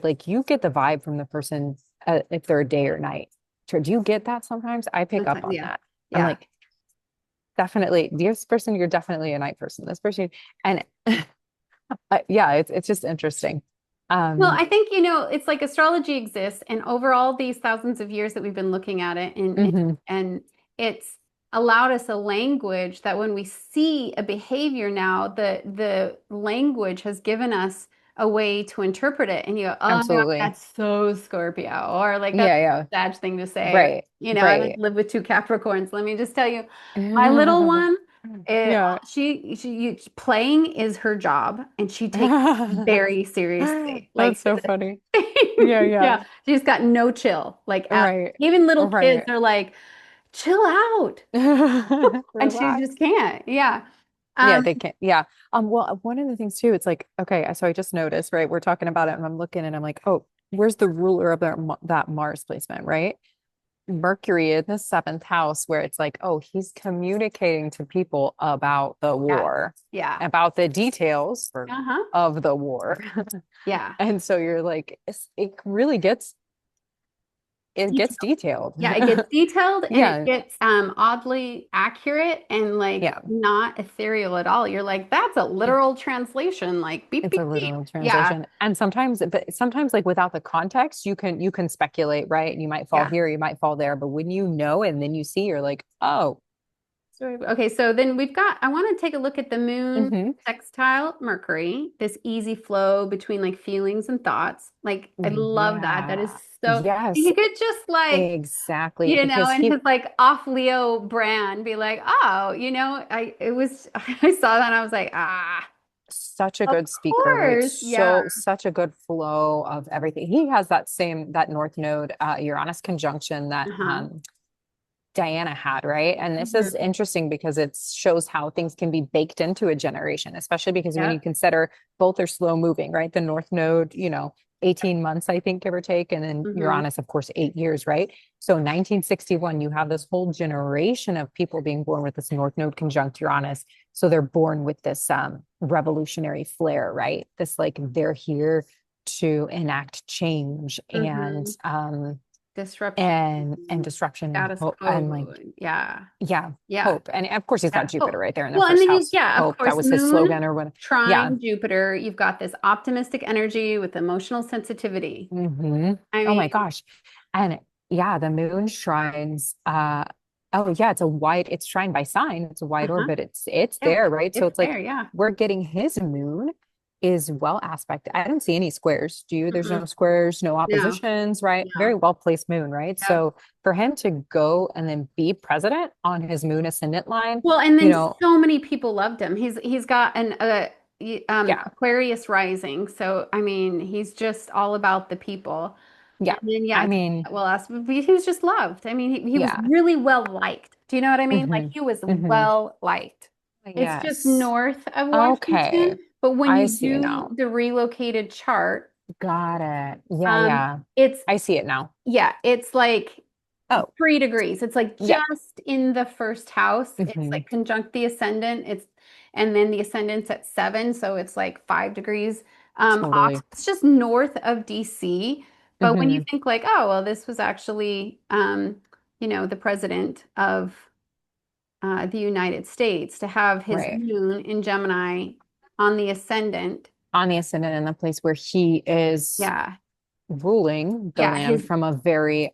like you get the vibe from the person if they're a day or night. Sure, do you get that sometimes? I pick up Sometimes, on yeah. that. I'm Yeah. like, definitely, this person, you're definitely a night person. This person, and yeah, it's just interesting. Well, Um, I think, it's like astrology exists, and over all these thousands of years that we've been looking at it, mhm, and it's allowed us a language that when we see a behavior now, the language has given us a way to interpret it. And you go, oh my God, absolutely. that's so Scorpio, or like that's Yeah, yeah. a Sag thing to say, or Right, I like right. live with two Capricorns. Let me just tell you, my little one. Yeah. Playing is her job, and she takes it very seriously. That's Like, so funny. Yeah, yeah. yeah, she's got no chill. Like, Right. even little kids Right. are like, chill out, and she Relax. just can't. Yeah. Yeah, Um, they can. Yeah. Well, one of the things too, it's like, okay, so I just noticed, right? We're talking about it and I'm looking and I'm like, oh, where's the ruler of that Mars placement, right? Mercury in the seventh house, where it's like, oh, he's communicating to people about the yeah, war, yeah, about the details uh-huh, of the war. yeah. And so you're like, it really it gets detailed. Yeah, it gets detailed and it Yeah. gets oddly accurate and like Yeah. not ethereal at all. You're like, that's a literal translation, like beep It's a beep beep. literal Yeah, translation. And sometimes like without the context, you can speculate, right? And you might fall yeah. here, you might fall there. But when you know and then you see, you're like, oh, Okay, so then I want to take a look at the moon hmm sextile Mercury, this easy flow between like feelings and thoughts. Like, I love that. That is yeah. so, Yes, you could just like, exactly. Because in he his like off Leo brand, be like, oh, I saw that and I was like, ah, such a of good speaker, right? course. Yeah. Such a good flow of everything. He has that North Node Uranus conjunction that Uh-huh. Diana had, right? And this is Mhm. interesting because it shows how things can be baked into a generation, especially because when you Yep. consider both are slow moving, right? The North Node, 18 months, I think, give or take, and then Hmm. Uranus, of course, 8 years, right? So 1961, you have this whole generation of people being born with this North Node conjunct Uranus. So they're born with this revolutionary flair, right? This like they're here to enact change Hmm. Disruption, and disruption and status hope and like quo. Yeah. yeah, Yeah. hope. And of course, he's got Yeah. Jupiter Hope. right there in the Well, and first then house. yeah, of Hope. That course, was his Moon slogan or what. Yeah. trine Jupiter. You've got this optimistic energy with emotional sensitivity. I Oh my mean, gosh. And yeah, the moon shrines, oh yeah, it's shrine by sign. It's a wide uh-huh. orbit. It's Yeah, there, right? So it's it's there. like Yeah. we're getting his moon is well aspected. I don't see any squares. Do you? There's no Mm-mm. squares, no No, oppositions, right? no. Very well placed moon, right? Yep. So for him to go and then be president on his moon ascendant line, Well, and you then know, so many people loved him. He's got an yeah, Aquarius rising, so I mean, he's just all about the people. yeah. And then yeah, I mean, well, us, he was just loved. I mean, he was yeah. really well liked. Do you know what I mean? Like hmm he was hmm well liked. It's just Yes. north of Okay. Washington. But when I you see do now. the relocated chart, Got it. Yeah, um, yeah. it's I see it now. yeah, it's like Oh, 3 degrees. It's like yep. just in the first house. It's Hmm. like conjunct the ascendant. And then the ascendant's at 7, so it's like 5 degrees off. Totally. It's just north of DC. But when you Hmm. think like, oh, well, this was actually the president of the United States to have his Right. moon in Gemini on the ascendant. On the ascendant in the place where he is Yeah. ruling the Yeah, land his from a very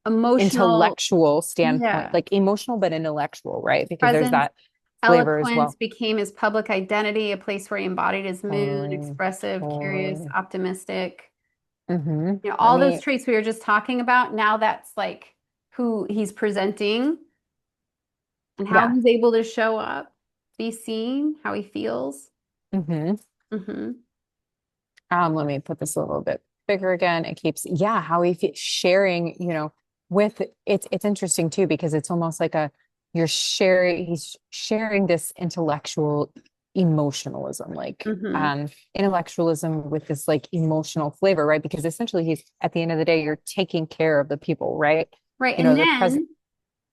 emotional, intellectual standpoint, yeah, like emotional but intellectual, right? Because there's presence, that flavor as eloquence well. became his public identity, a place where he embodied his moon, Totally. expressive, curious, Totally. optimistic. Let All those me, traits we were just talking about, now that's like who he's presenting and how yeah. he's able to show up, be seen, how he feels. Hmm. Hmm. Let me put this a little bit bigger again. It keeps, yeah, how he sharing, with it's interesting too, because it's almost like he's sharing this intellectual emotionalism, like Hmm. intellectualism with this like emotional flavor, right? Because essentially he's at the end of the day, you're taking care of the people, right? Right. And The present.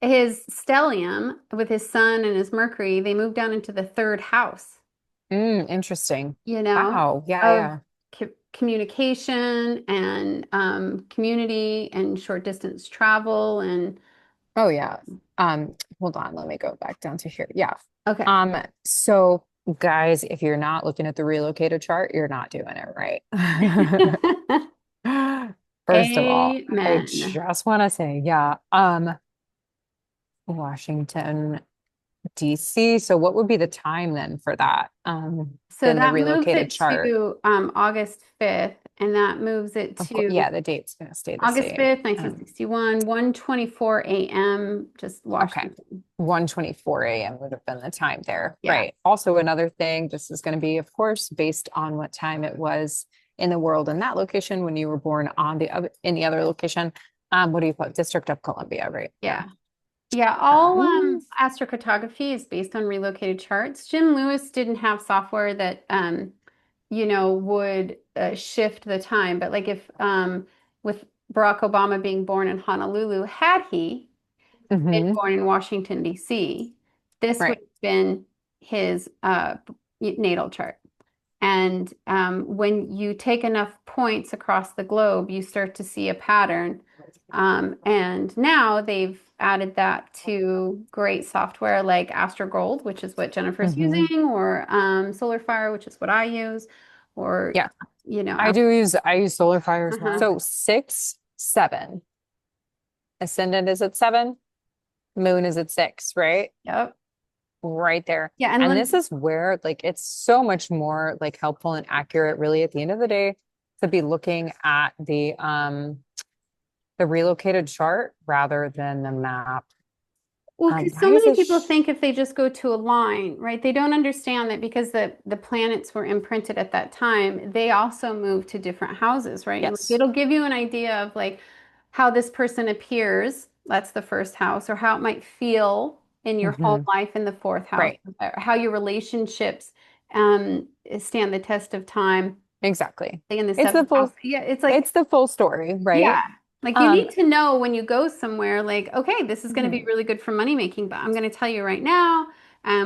then his stellium with his sun and his Mercury, they move down into the third house, Interesting. you know, Wow. Yeah, of yeah. communication and community and short distance travel. And Oh yeah. Hold on, let me go back down to here. Yeah. okay. So guys, if you're not looking at the relocated chart, you're not doing it right. First of all, I Amen. just want to say, yeah, Washington, DC. So what would be the time then for that? So Then the that moves relocated it chart. to August 5th, and that moves it Of course, to yeah, the date's gonna stay the August same. 5th, 1961, 1:24 a.m., just Okay. Washington. 1:24 a.m. would have been the time there. Yeah. Right. Also, another thing, this is going to be, of course, based on what time it was in the world in that location when you were born on the other in the other location. What do you call it? District of Columbia, right? Yeah. Yeah. Yeah, all Um, astrocartography is based on relocated charts. Jim Lewis didn't have software that would shift the time, but like if with Barack Obama being born in Honolulu, had he been mhm. born in Washington, D.C., this would Right. have been his natal chart. And when you take enough points across the globe, you start to see a pattern. And now they've added that to great software like AstroGold, which is what Jennifer's Hmm. using, or SolarFire, which is what I use, or Yeah. I, I use Solar Fire as well. uh-huh. So 6, 7. Ascendant is at 7, Moon is at 6, right? Yep. Right there. Yeah, and And this is where like it's so much more like helpful and accurate really at the end of the day to be looking at the relocated chart rather than the map. well, because Why so is many this people think if they just go to a line, right? They don't understand that because the planets were imprinted at that time, they also move to different houses, right? Like yes. it'll give you an idea of like how this person appears, that's the first house, or how it might feel in your home Hmm. life in the fourth house, Right. or how your relationships stand the test of time, Exactly. like in the It's the seventh house. full Yeah, it's like it's the full story, right? yeah. Like you Um need to know when you go somewhere, like, okay, this is going to be mhm. really good for money making, but I'm going to tell you right now,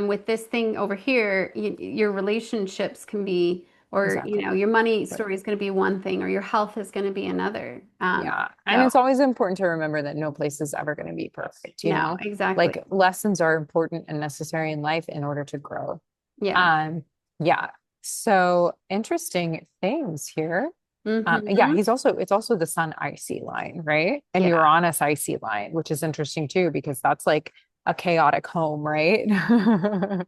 with this thing over here, your relationships can be, or, Exactly. your money Right. story is going to be one thing, or your health is going to be another. Yeah. And So, it's always important to remember that no place is ever going to be perfect, you no, know? exactly. Like lessons are important and necessary in life in order to grow. Yeah. Um, yeah. So interesting things here. Yeah, Hmm. it's also the Sun IC line, right? And Yeah. Uranus IC line, which is interesting too, because that's like a chaotic home, right?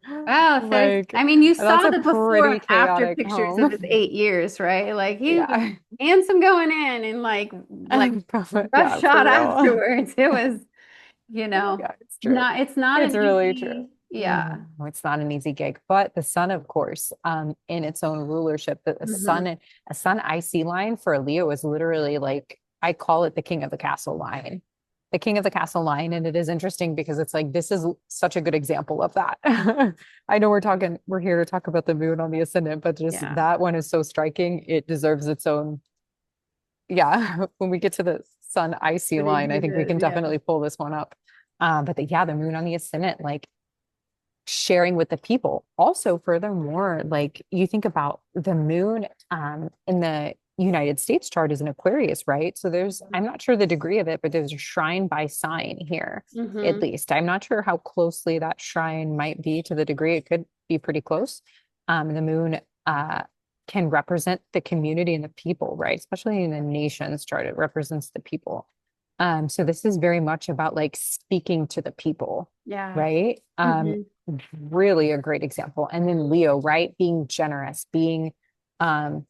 Well, there's, Like I mean, you that's saw a the before and pretty after chaotic pictures of home. his 8 years, right? Like he was Yeah. handsome going in and like rough Yeah, for shot real. afterwards. It was, you know, Yeah, it's true. it's not It's an really true. easy, yeah. No, it's not an easy gig, but the sun, of course, in its own rulership, the Hmm. sun, a sun IC line for a Leo is literally like I call it the king of the castle line. the king of the castle line. And it is interesting because it's like, this is such a good example of that. I know we're here to talk about the moon on the ascendant, but just Yeah, that one is so striking. It deserves its own. Yeah. When we get to the sun icy but it line, I think we uses, can yeah. definitely pull this one up. But the moon on the ascendant, like sharing with the people. Also, furthermore, like you think about the moon in the United States chart is an Aquarius, right? So I'm not sure the degree of it, but there's a shrine by sign here, at Mm-hmm. least. I'm not sure how closely that shrine might be to the degree. It could be pretty close. The moon can represent the community and the people, right? Especially in the nation's chart, it represents the people. So this is very much about like speaking to the people, Yeah. right? Mm-hmm. Really a great example. And then Leo, right? Being generous, being um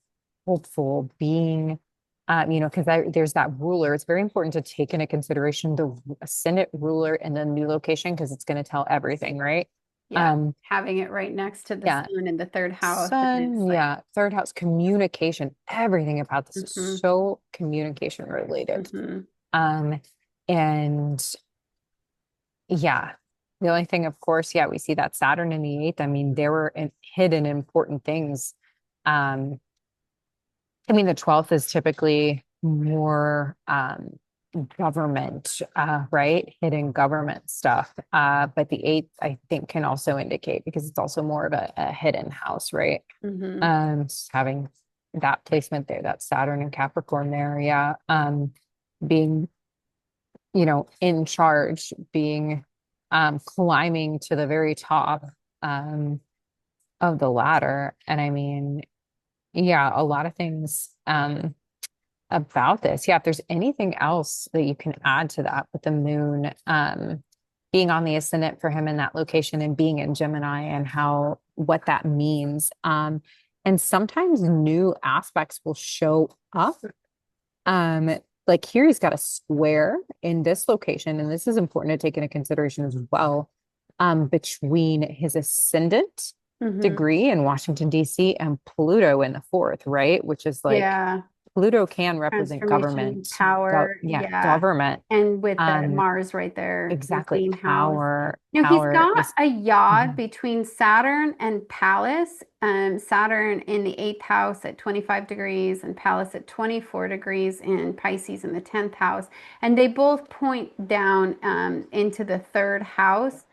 hopeful, being because there's that ruler. It's very important to take into consideration the ascendant ruler in the new location because it's going to tell everything, right? Yeah. Um, Having it right next to the yeah, sun in the third house. And it's sun, like, yeah, third house communication. Everything about this is mm-hmm. so communication related. Mm-hmm. Um, and yeah. The only thing, of course, yeah, we see that Saturn in the eighth. I mean, there were hidden important things. Um, I mean, the 12th is typically more government, right? Hidden government stuff. But the eighth, I think, can also indicate because it's also more of a hidden house, right? Mm-hmm. Having that placement there, that Saturn and Capricorn there, yeah. Being in charge, being climbing to the very top um of the ladder. And I mean, yeah, a lot of things about this. Yeah, if there's anything else that you can add to that with the moon being on the ascendant for him in that location and being in Gemini and how what that means. And sometimes new aspects will show up like here he's got a square in this location, and this is important to take into consideration as well, between his ascendant Mm-hmm. degree in Washington, D.C. and Pluto in the fourth, right? Which is like Yeah. Pluto can represent Transformation, government, power. yeah, Yeah. government, And with the um, Mars right there, exactly, 15th house. He's power got is a yod mhm, between Saturn and Pallas. Saturn in the eighth house at 25 degrees and Pallas at 24 degrees in Pisces in the 10th house. And they both point down into the third house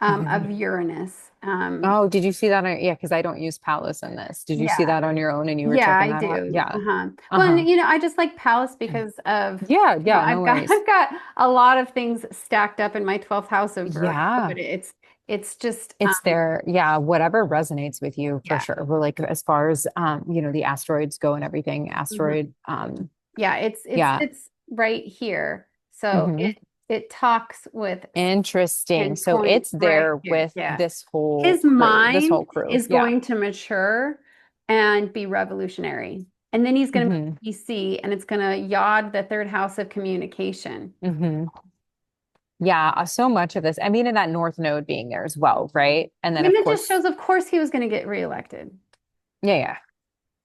of mhm. Uranus. Oh, did you see that yeah, because I don't use Palace in this. Did you see Yeah. that on your own and you were Yeah, checking I that out? do. Yeah. Uh-huh. Well, and Uh-huh. I just like Palace because of, Yeah, yeah, no I've got worries. I've got a lot of things stacked up in my 12th house of Virgo, Yeah. but it's just It's there. Yeah, whatever resonates with you for yeah. sure. We're like as far as the asteroids go and everything, Mhm. asteroid Yeah, it yeah. sits right here. So Hmm. it talks with Interesting. and So points it's right there here. with Yeah. this whole His crew, this mind whole crew. is Yeah. going to mature and be revolutionary. And then he's going to Hmm. move to DC and it's going to yod the third house of communication. Hmm. Yeah, so much of this. I mean, in that North Node being there as well, right? And I then mean, of it just course, shows, of course, he was going to get reelected. yeah, yeah,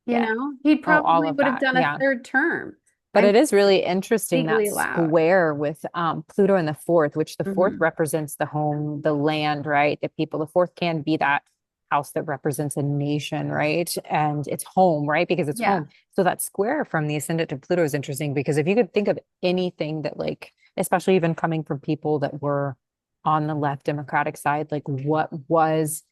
yeah. He Oh, all probably of would have that. done a Yeah. third term. But I'm it is really interesting that legally allowed. square with Pluto in the fourth, which the fourth Hmm. represents the home, the land, right? The people. The fourth can be that house that represents a nation, right? And it's home, right? Because it's Yeah. home. So that square from the ascendant to Pluto is interesting because if you could think of anything that, like, especially even coming from people that were on the left Democratic side, like what was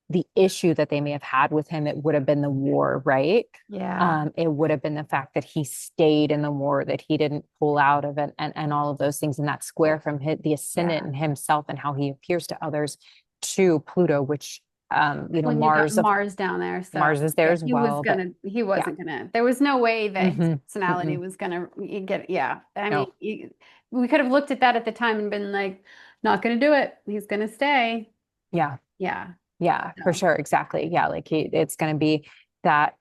the issue that they may have had with him, it would have been the war, right? Yeah. It would have been the fact that he stayed in the war, that he didn't pull out of it, and all of those things. And that square from the ascendant Yeah. and himself and how he appears to others to Pluto, which When you got Mars down there, so Mars is there yeah, as well. But he yeah, wasn't gonna, there was no way that his hmm personality hmm was gonna get, yeah. I mean, no, we could have looked at that at the time and been like, not gonna do it. He's gonna stay. yeah, Yeah. yeah, for So, sure, exactly. Yeah, like it's going to be that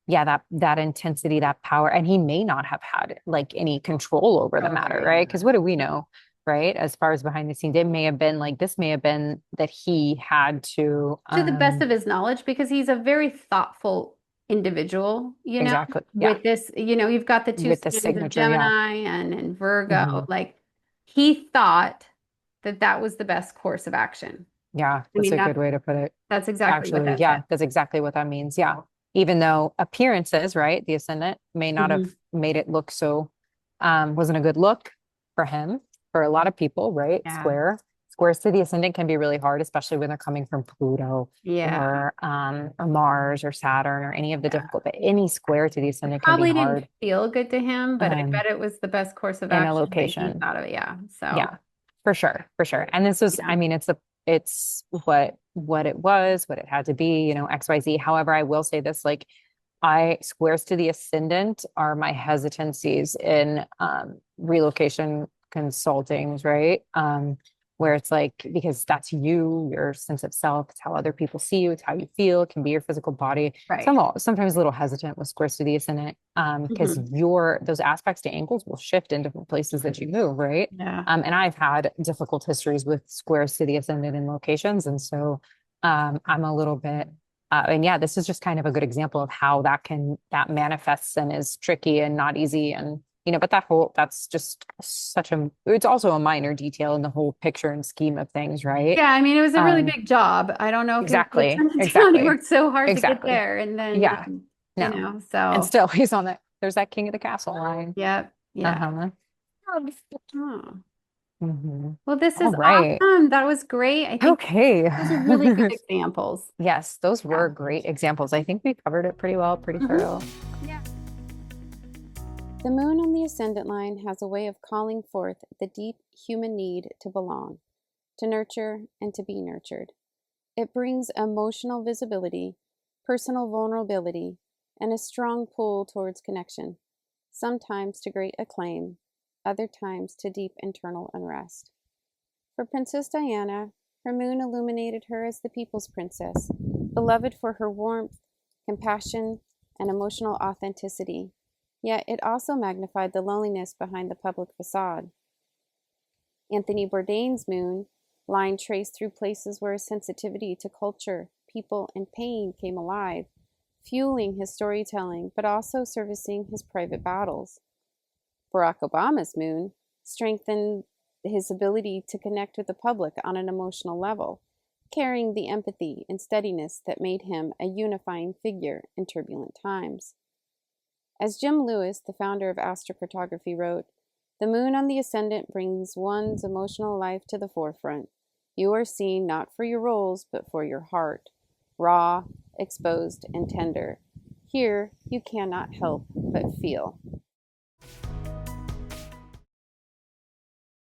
yeah, that intensity, that power, and he may not have had like any control over the matter, right. right? Because what do we know, right? As far as behind the scenes, it may have been like this may have been that he had to To the best of his knowledge, because he's a very thoughtful individual, Exactly. Yeah. with this, you've got the two With the signs of signature. Yeah. Gemini and Virgo. Hmm. Like he thought that that was the best course of action. Yeah. I That's mean, a good way to put it. that's exactly what Actually, that said. yeah, that's exactly what that means. Yeah. Even though appearances, right, the ascendant may not have Hmm. made it look so, wasn't a good look for him, for a lot of people, right? Yeah. Squares to the ascendant can be really hard, especially when they're coming from Pluto Yeah. or Mars or Saturn or any of the Yeah. difficult, but any square to the It ascendant can be probably didn't hard feel good to him, but I bet um it was the best course of in a action that he location. thought of it. Yeah. So, Yeah, for sure, for sure. And this was, yeah. I mean, it's what it was, what it had to be, XYZ. However, I will say this, like I squares to the ascendant are my hesitancies in relocation consultings, right? Where it's like because that's you, your sense of self, it's how other people see you, it's how you feel, it can be your physical body. So Right. sometimes a little hesitant with squares to the ascendant, because Hmm. your those aspects to angles will shift in different places that you move, right? Yeah. And I've had difficult histories with squares to the ascendant in locations, and so I'm a little bit and yeah, this is just kind of a good example of how that manifests and is tricky and not easy. And, but that's just it's also a minor detail in the whole picture and scheme of things, right? Yeah, I mean, it was a really Um, big job. I don't know if he really exactly, turned it down. He exactly, worked so hard to get exactly. there. And then, Yeah, no. And so, still he's on there's that king of the castle line. yep. Yeah. Uh-huh. Oh. Hmm. Well, this All is right. awesome. That was great. I think Okay. those are really good examples. Yes, those Yeah. were great examples. I think we covered it pretty well, pretty Hmm. thorough. Yeah. The moon on the ascendant line has a way of calling forth the deep human need to belong, to nurture, and to be nurtured. It brings emotional visibility, personal vulnerability, and a strong pull towards connection, sometimes to great acclaim, other times to deep internal unrest. For Princess Diana, her moon illuminated her as the people's princess, beloved for her warmth, compassion, and emotional authenticity. Yet it also magnified the loneliness behind the public facade. Anthony Bourdain's moon line traced through places where his sensitivity to culture, people, and pain came alive, fueling his storytelling, but also servicing his private battles. Barack Obama's moon strengthened his ability to connect with the public on an emotional level, carrying the empathy and steadiness that made him a unifying figure in turbulent times. As Jim Lewis, the founder of Astrocartography, wrote, "The moon on the ascendant brings one's emotional life to the forefront. You are seen not for your roles, but for your heart, raw, exposed, and tender. Here, you cannot help but feel."